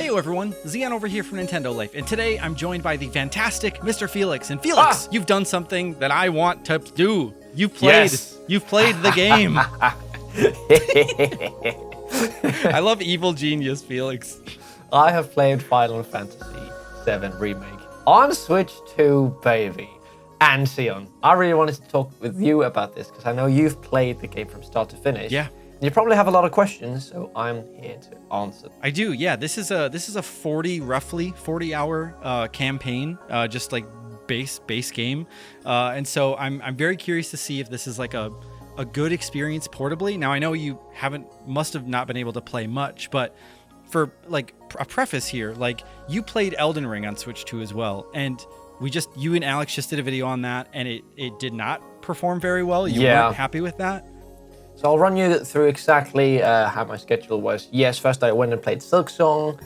Hey everyone, Zion over here from Nintendo Life, and today I'm joined by the fantastic Mr. Felix. And Felix, you've done something that I want to do. You've played the game. I love Evil Genius, Felix. I have played Final Fantasy VII Remake on Switch 2, baby. And Sion, I really wanted to talk with you about this because I know you've played the game from start to finish. Yeah. You probably have a lot of questions, so I'm here to answer. I do, yeah. This is a roughly 40-hour campaign, just like base game, and so I'm very curious to see if this is like a good experience portably. Now I know you must have not been able to play much, but for like a preface here, like you played Elden Ring on Switch 2 as well, and you and Alex just did a video on that, and it did not perform very well. You weren't happy with that. So I'll run you through exactly how my schedule was. Yes, first I went and played Silksong.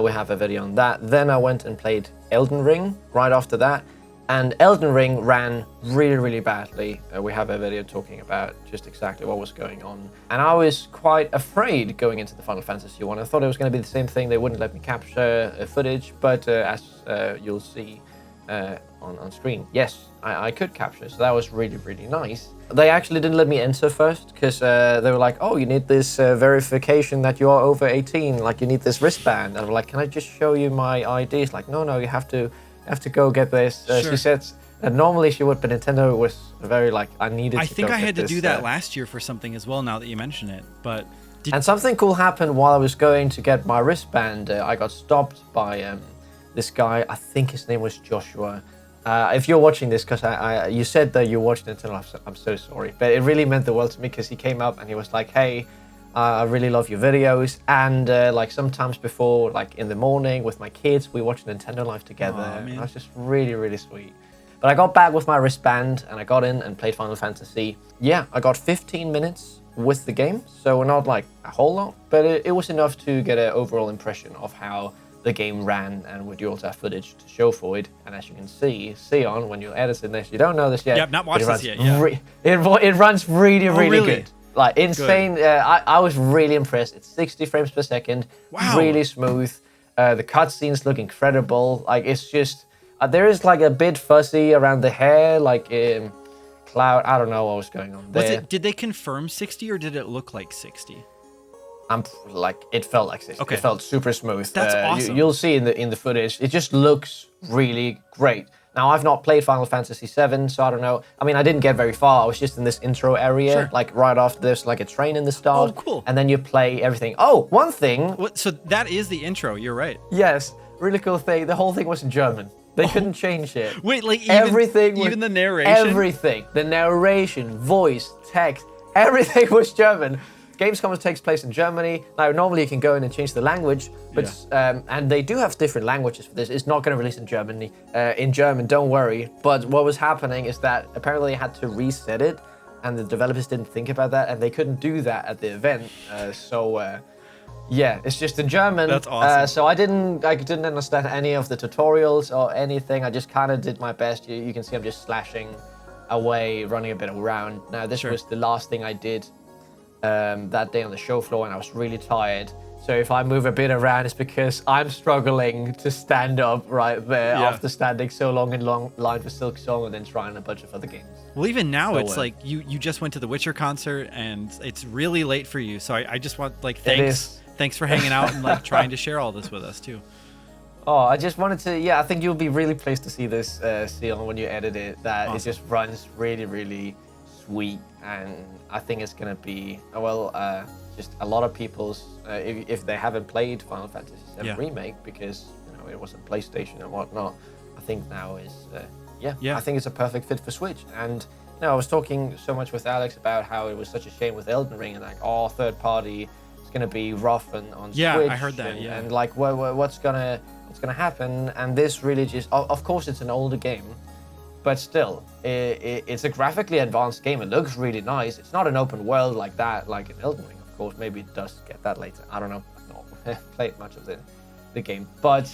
We have a video on that. Then I went and played Elden Ring right after that. And Elden Ring ran really, really badly. We have a video talking about just exactly what was going on. And I was quite afraid going into the Final Fantasy one. I thought it was going to be the same thing. They wouldn't let me capture footage. But as you'll see on screen, yes, I could capture. So that was really, really nice. They actually didn't let me enter first because they were like, oh, you need this verification that you are over 18. Like, you need this wristband. And I'm like, can I just show you my ID? It's like, no, you have to go get this. Sure. She said, normally she would, but Nintendo was very like, I needed to I think I had to do that last last year for something as well, now that you mention it. But and something cool happened while I was going to get my wristband. I got stopped by this guy. I think his name was Joshua. If you're watching this, because you said that you watched Nintendo, I'm so sorry. But it really meant the world to me because he came up and he was like, hey, I really love your videos. And like sometimes before, like in the morning with my kids, we watch Nintendo Live together. And that was just really, really sweet. But I got back with my wristband and I got in and played Final Fantasy. Yeah, I got 15 minutes with the game. So not like a whole lot, but it was enough to get an overall impression of how the game ran, and we do also have footage to show for it. And as you can see, Sion, when you're editing this, you don't know this yet. Yeah, I've not watched this yet. Yeah. It runs really, really good. Like insane. Good. I was really impressed. It's 60 frames per second. Wow. Really smooth. The cutscenes look incredible. Like it's just there is like a bit fuzzy around the hair, like Cloud. I don't know what was going on there. Did they confirm 60 or did it look like 60? It felt like this. Okay. It felt super smooth. That's awesome. You'll see in the footage. It just looks really great. Now I've not played Final Fantasy VII, so I don't know. I mean, I didn't get very far. I was just in this intro area, sure. Like right after there's like a train in the start. Oh, cool. And then you play everything. Oh, one thing. So that is the intro. You're right. Yes, really cool thing. The whole thing was in German. They couldn't change it. Wait, like even the narration? Everything. The narration, voice, text, everything was German. Gamescom takes place in Germany. Now, normally you can go in and change the language, but and they do have different languages for this. It's not going to release in Germany, in German, don't worry. But what was happening is that apparently they had to reset it, and the developers didn't think about that, and they couldn't do that at the event. Yeah, it's just in German. That's awesome. So I didn't understand any of the tutorials or anything. I just kind of did my best. You can see I'm just slashing away, running a bit around. Now, this was the last thing I did that day on the show floor, and I was really tired. So if I move a bit around, it's because I'm struggling to stand up right there after standing so long in line for Silksong and then trying a bunch of other games. Well, even now it's like you just went to the Witcher concert and it's really late for you. So I just want like thanks for hanging out and like trying to share all this with us too. Oh, I just wanted to, I think you'll be really pleased to see this, Sion, when you edit it, that It just runs really, really sweet, and I think it's gonna be just a lot of people's if they haven't played Final Fantasy VII Remake because it was on PlayStation and whatnot. I think now is I think it's a perfect fit for Switch. And I was talking so much with Alex about how it was such a shame with Elden Ring and like third party is gonna be rough and on Switch. I heard that. And like what's gonna happen? And this really just of course it's an older game. But still, it's a graphically advanced game. It looks really nice. It's not an open world like that, like in Elden Ring, of course. Maybe it does get that later. I don't know. I've not played much of the game. But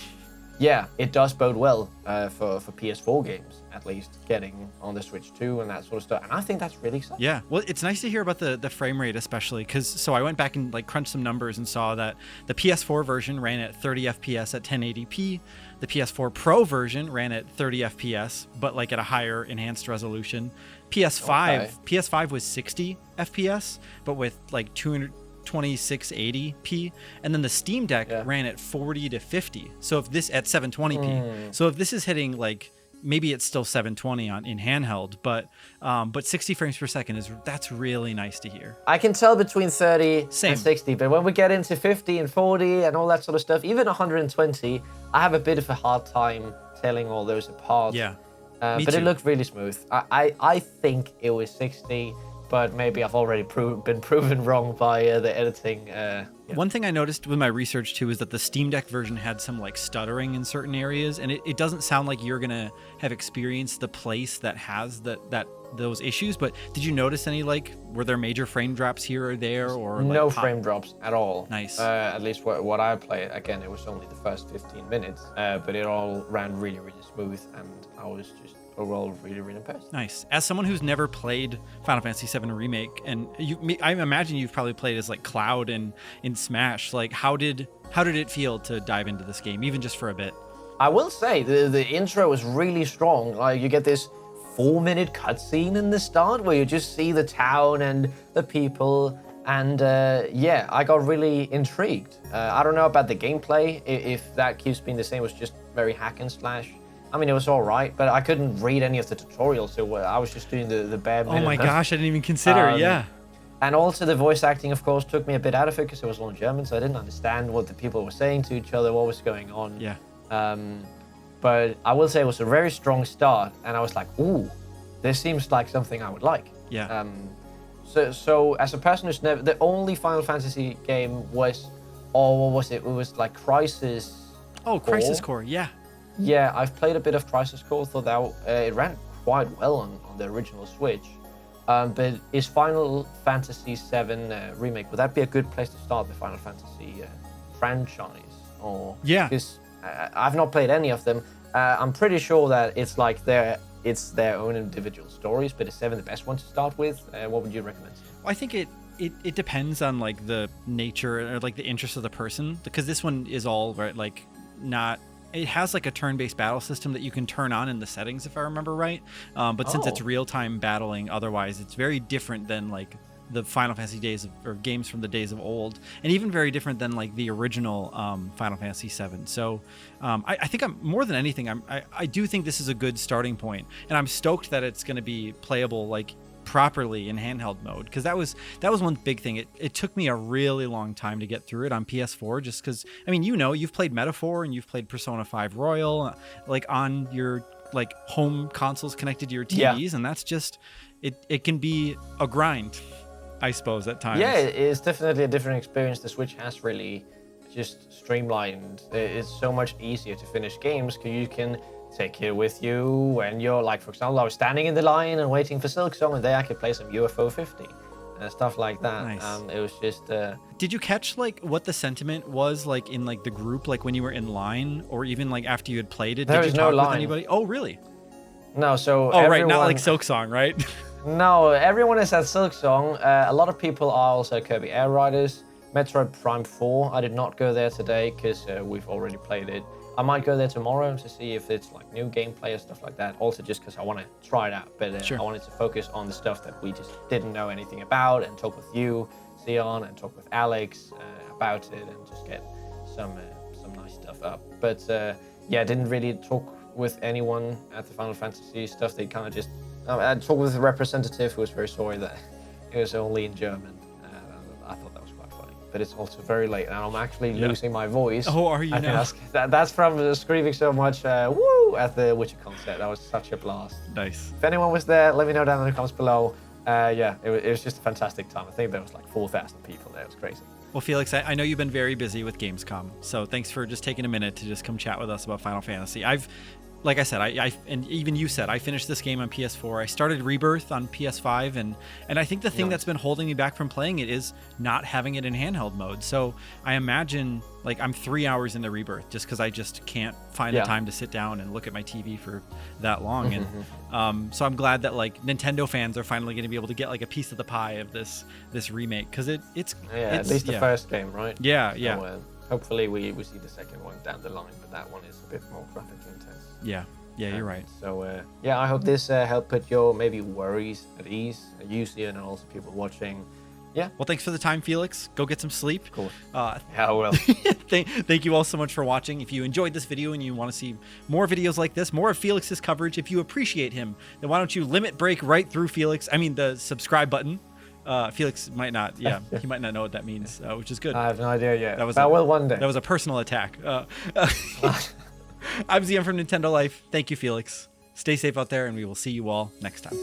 yeah, it does bode well for PS4 games, at least, getting on the Switch too and that sort of stuff. And I think that's really exciting. Yeah, well, it's nice to hear about the frame rate, especially because so I went back and like crunched some numbers and saw that the PS4 version ran at 30 FPS at 1080p. The PS4 Pro version ran at 30 FPS, but like at a higher enhanced resolution. PS5 was 60 FPS, but with like 2680p, and then the Steam Deck ran at 40 to 50. So if this at 720p, so if this is hitting like maybe it's still 720 in handheld, but 60 frames per second that's really nice to hear. I can tell between 30 Same. and 60, but when we get into 50 and 40 and all that sort of stuff, even 120, I have a bit of a hard time telling all those apart. Yeah. But too. it looked really smooth. I think it was 60, but maybe I've already been proven wrong by the editing. One thing I noticed with my research too is that the Steam Deck version had some like stuttering in certain areas, and it doesn't sound like you're gonna have experienced the place that has those issues. But did you notice any, like, were there major frame drops here or there, or no like frame drops at all? Nice. At least what I played. Again, it was only the first 15 minutes, but it all ran really, really smooth, and I was just overall really, really impressed. Nice. As someone who's never played Final Fantasy VII Remake, and I imagine you've probably played as like Cloud in Smash. Like, how did it feel to dive into this game, even just for a bit? I will say the intro was really strong. Like, you get this 4-minute cutscene in the start where you just see the town and the people, and yeah, I got really intrigued. I don't know about the gameplay, if that keeps being the same. It was just very hack and slash. I mean, it was all right, but I couldn't read any of the tutorials, so I was just doing the bare minimum. Oh my gosh, I didn't even consider. Yeah. And also the voice acting, of course, took me a bit out of it because it was all in German, so I didn't understand what the people were saying to each other, what was going on. Yeah. But I will say it was a very strong start, and I was like, ooh, this seems like something I would like. Yeah. So as a person who's never, the only Final Fantasy game was, or what was it? It was like Crisis. Oh, Crisis Core. Yeah. Yeah, I've played a bit of Crisis Core, thought that it ran quite well on the original Switch. But is Final Fantasy VII Remake, would that be a good place to start the Final Fantasy franchise? Or yeah, because I've not played any of them. I'm pretty sure that it's like it's their own individual stories, but is 7 the best one to start with? What would you recommend? Well, I think it depends on like the nature or like the interest of the person, because this one is all right, like not. It has like a turn-based battle system that you can turn on in the settings, if I remember right. But since it's real-time battling, otherwise it's very different than like the Final Fantasy days or games from the days of old, and even very different than like the original Final Fantasy VII. So I think I'm more than anything, I do think this is a good starting point, and I'm stoked that it's going to be playable like properly in handheld mode, because that was one big thing. It took me a really long time to get through it on PS4, just because, I mean, you've played Metaphor and you've played Persona 5 Royal like on your like home consoles connected to your TVs, and that's just it can be a grind, I suppose, at times. Yeah, it's definitely a different experience. The Switch has really just streamlined. It's so much easier to finish games because you can take it with you when you're, like, for example, I was standing in the line and waiting for Silksong, and there I could play some UFO 50 and stuff like that. Nice. It was just Did you catch like what the sentiment was like in like the group, like when you were in line, or even like after you had played it? There did you was no talk line. with anybody? Oh, really? no, so Oh, everyone, right, not like Silksong, right? No, everyone is at Silksong. A lot of people are also Kirby Air Riders. Metroid Prime 4, I did not go there today because we've already played it. I might go there tomorrow to see if it's like new gameplay or stuff like that. Also just because I want to try it out. But Sure. I wanted to focus on the stuff that we just didn't know anything about, and talk with you, Sion, and talk with Alex about it, and just get some nice stuff up. But yeah, I didn't really talk with anyone at the Final Fantasy stuff. They kind of just... I talked with the representative who was very sorry that it was only in German. I thought that was quite funny. But it's also very late, and I'm actually losing my voice. Oh, are you I now? think that's from screaming so much woo at the Witcher concert. That was such a blast. Nice. If anyone was there, let me know down in the comments below. Yeah, it was just a fantastic time. I think there was like 4,000 people there. It was crazy. Well, Felix, I know you've been very busy with Gamescom, so thanks for just taking a minute to just come chat with us about Final Fantasy. like I said, and even you said, I finished this game on PS4. I started Rebirth on PS5, and I think the thing that's been holding me back from playing it is not having it in handheld mode. So I imagine, like, I'm 3 hours into Rebirth just because I just can't find the time to sit down and look at my TV for that long. And so I'm glad that, like, Nintendo fans are finally going to be able to get, like, a piece of the pie of this remake, because it's at least the first game, right? Yeah. So, hopefully we see the second one down the line, but that one is a bit more graphically intense. Yeah, you're right. So I hope this helped put your maybe worries at ease, you see, and also people watching. Yeah. Well, thanks for the time, Felix. Go get some sleep. Of course. Yeah, I will. Thank you all so much for watching. If you enjoyed this video and you want to see more videos like this, more of Felix's coverage, if you appreciate him, then why don't you limit break right through Felix? I mean, the subscribe button. Felix might not. Yeah, he might not know what that means, which is good. I have no idea yet. That was one day. That was a personal attack. I'm ZM from Nintendo Life. Thank you, Felix. Stay safe out there, and we will see you all next time.